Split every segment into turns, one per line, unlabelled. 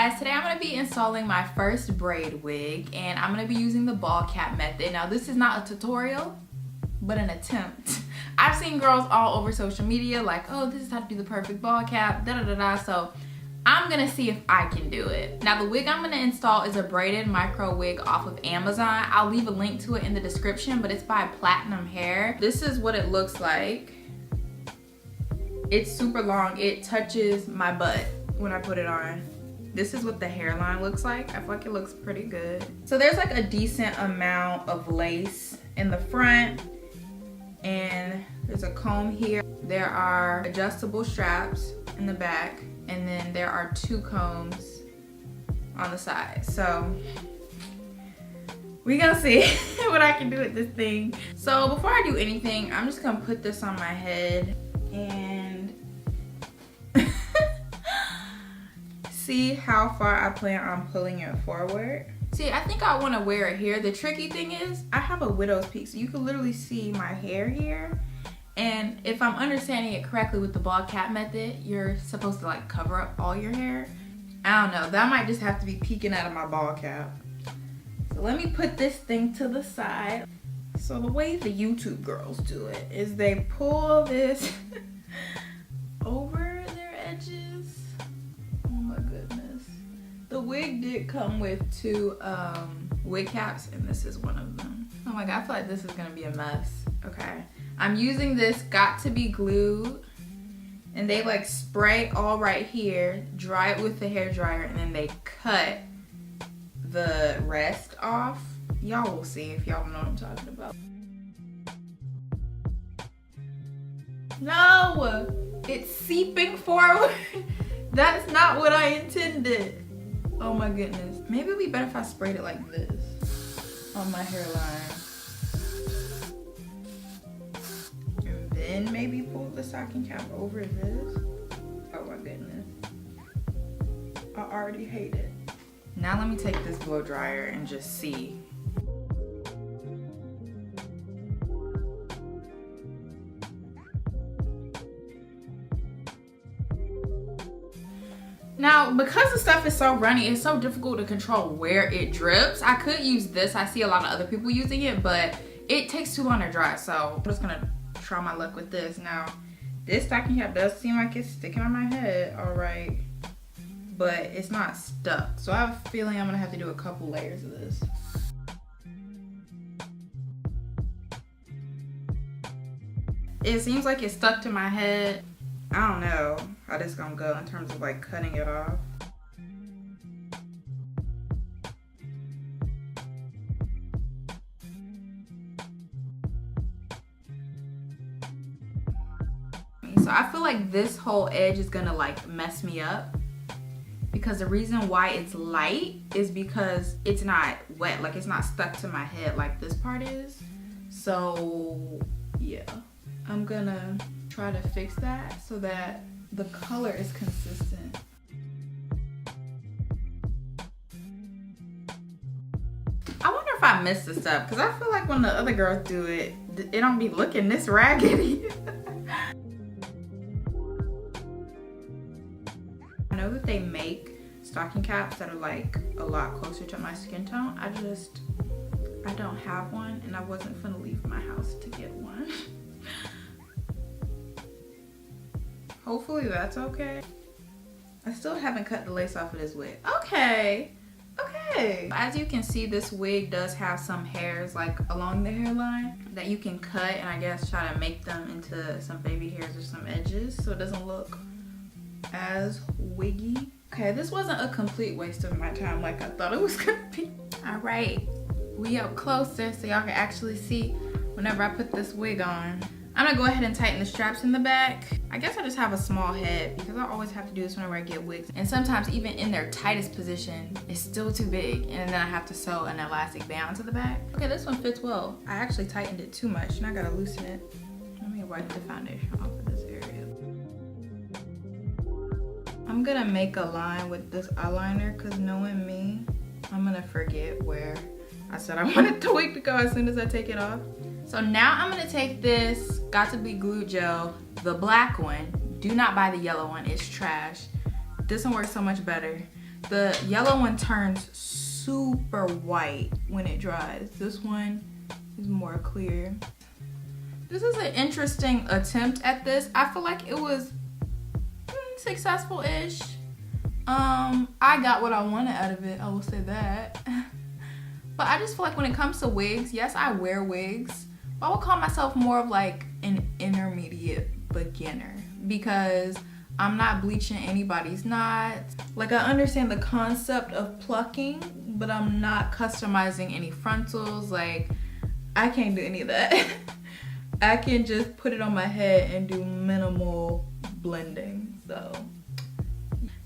guys, today I'm going to be installing my first braid wig and I'm going to be using the ball cap method. Now this is not a tutorial, but an attempt. I've seen girls all over social media like, oh, this is how to do the perfect ball cap, da da da da. So I'm going to see if I can do it. Now the wig I'm going to install is a braided micro wig off of Amazon. I'll leave a link to it in the description, but it's by Platinum Hair. This is what it looks like. It's super long. It touches my butt when I put it on. This is what the hairline looks like. I feel like it looks pretty good. So there's like a decent amount of lace in the front and there's a comb here. There are adjustable straps in the back and then there are 2 combs on the side. So we gonna see what I can do with this thing. So before I do anything, I'm just gonna put this on my head and see how far I plan on pulling it forward. See, I think I want to wear it here. The tricky thing is I have a widow's peak, so you can literally see my hair here. And if I'm understanding it correctly with the ball cap method, you're supposed to like cover up all your hair. I don't know, that might just have to be peeking out of my ball cap. So let me put this thing to the side. So the way the YouTube girls do it is they pull this over their edges. Oh my goodness. The wig did come with 2 wig caps and this is one of them. Oh my god, I feel like this is gonna be a mess. Okay, I'm using this Got To Be glue and they like spray all right here, dry it with the hair dryer, and then they cut the rest off. Y'all will see if y'all know what I'm talking about. No, it's seeping forward. That's not what I intended. Oh my goodness. Maybe it'd be better if I sprayed it like this on my hairline. And then maybe pull the stocking cap over this. Oh my goodness. I already hate it. Now let me take this blow dryer and just see. Now, because the stuff is so runny, it's so difficult to control where it drips. I could use this. I see a lot of other people using it, but it takes too long to dry. So I'm just gonna try my luck with this. Now, this stocking cap does seem like it's sticking on my head, all right, but it's not stuck. So I have a feeling I'm gonna have to do a couple layers of this. It seems like it's stuck to my head. I don't know how this is gonna go in terms of like cutting it off. So I feel like this whole edge is gonna like mess me up because the reason why it's light is because it's not wet, like it's not stuck to my head like this part is. So yeah, I'm gonna try to fix that so that the color is consistent. I wonder if I missed this up because I feel like when the other girls do it, it don't be looking this raggedy. I know that they make stocking caps that are like a lot closer to my skin tone. I don't have one and I wasn't gonna leave my house to get one. Hopefully that's okay. I still haven't cut the lace off of this wig. Okay, okay. As you can see, this wig does have some hairs like along the hairline that you can cut and I guess try to make them into some baby hairs or some edges so it doesn't look as wiggy. Okay, this wasn't a complete waste of my time like I thought it was gonna be. All right, we up closer so y'all can actually see whenever I put this wig on. I'm gonna go ahead and tighten the straps in the back. I guess I just have a small head because I always have to do this whenever I get wigs. And sometimes even in their tightest position, it's still too big. And then I have to sew an elastic band to the back. Okay, this one fits well. I actually tightened it too much and I gotta loosen it. Let me wipe the foundation off of this area. I'm gonna make a line with this eyeliner because knowing me, I'm gonna forget where I said I wanted the wig to go as soon as I take it off. So now I'm gonna take this Got To Be glue gel, the black one. Do not buy the yellow one, it's trash. This one works so much better. The yellow one turns super white when it dries. This one is more clear. This is an interesting attempt at this. I feel like it was successful-ish. I got what I wanted out of it, I will say that. But I just feel like when it comes to wigs, yes, I wear wigs, but I would call myself more of like an intermediate beginner because I'm not bleaching anybody's knots. Like, I understand the concept of plucking, but I'm not customizing any frontals. Like, I can't do any of that. I can just put it on my head and do minimal blending. So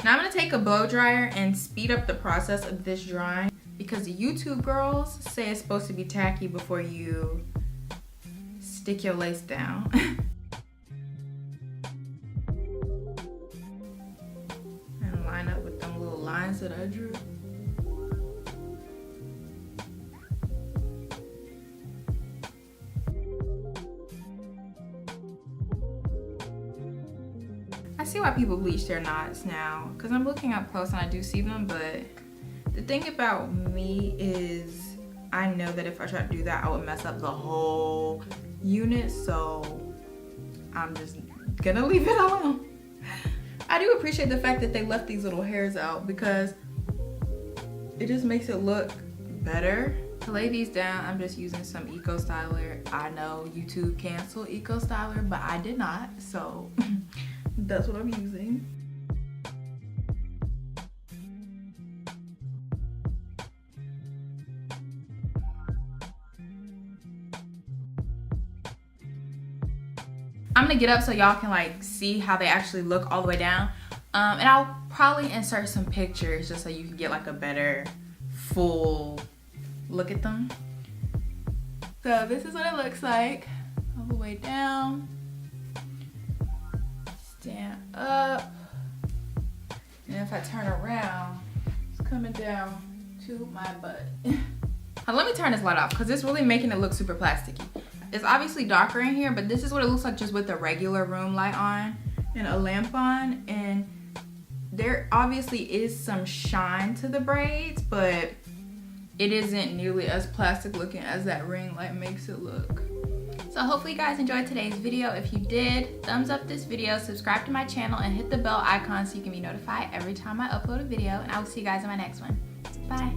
now I'm gonna take a blow dryer and speed up the process of this drying because the YouTube girls say it's supposed to be tacky before you stick your lace down. And line up with them little lines that I drew. I see why people bleach their knots now because I'm looking up close and I do see them, but the thing about me is I know that if I try to do that, I would mess up the whole unit, so I'm just gonna leave it alone. I do appreciate the fact that they left these little hairs out because it just makes it look better. To lay these down, I'm just using some Eco Styler. I know YouTube canceled Eco Styler, but I did not, so that's what I'm using. I'm gonna get up so y'all can like see how they actually look all the way down. And I'll probably insert some pictures just so you can get like a better full look at them. So this is what it looks like all the way down. Stand up, and if I turn around, it's coming down to my butt. Now, let me turn this light off because it's really making it look super plasticky. It's obviously darker in here, but this is what it looks like just with a regular room light on and a lamp on, and there obviously is some shine to the braids, but it isn't nearly as plastic looking as that ring light makes it look. So hopefully you guys enjoyed today's video. If you did, thumbs up this video, subscribe to my channel, and hit the bell icon so you can be notified every time I upload a video. And I will see you guys in my next one. Bye.